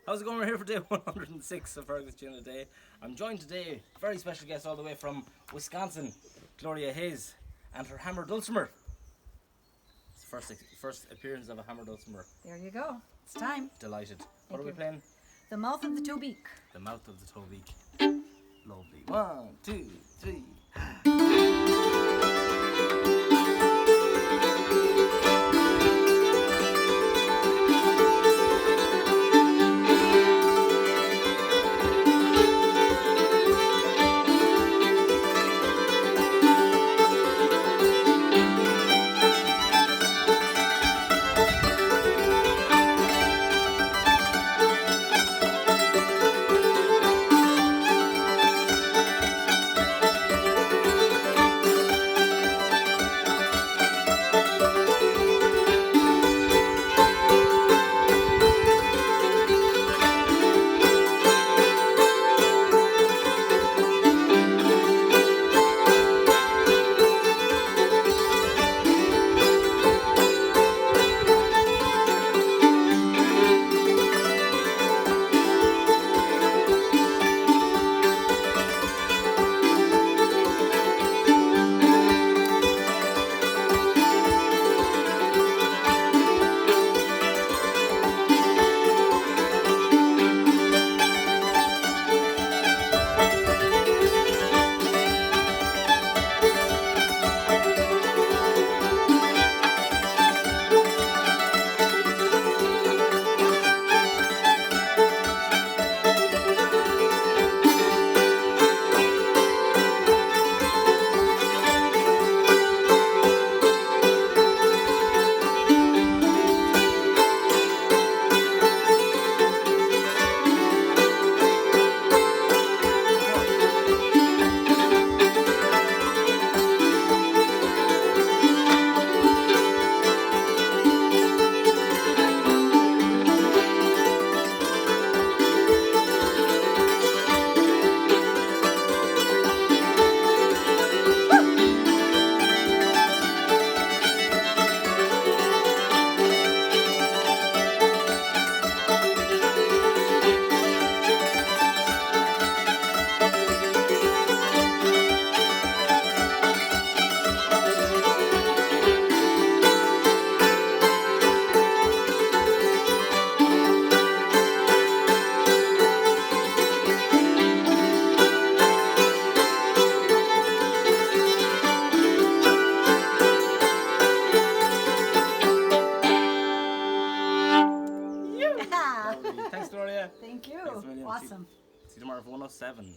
How's it going? We're here for day 106 of Fergal's Gin a Day. I'm joined today, very special guest all the way from Wisconsin, Gloria Hays, and her hammer dulcimer. It's the first appearance of a hammer dulcimer. There you go. It's time. Delighted. What Thank are we you. playing? The mouth of the Tobique. The mouth of the Tobique. Lovely. 1, 2, 3. Lovely. Thanks, Gloria. Thank you. Thanks a million. Awesome. See you tomorrow for 107.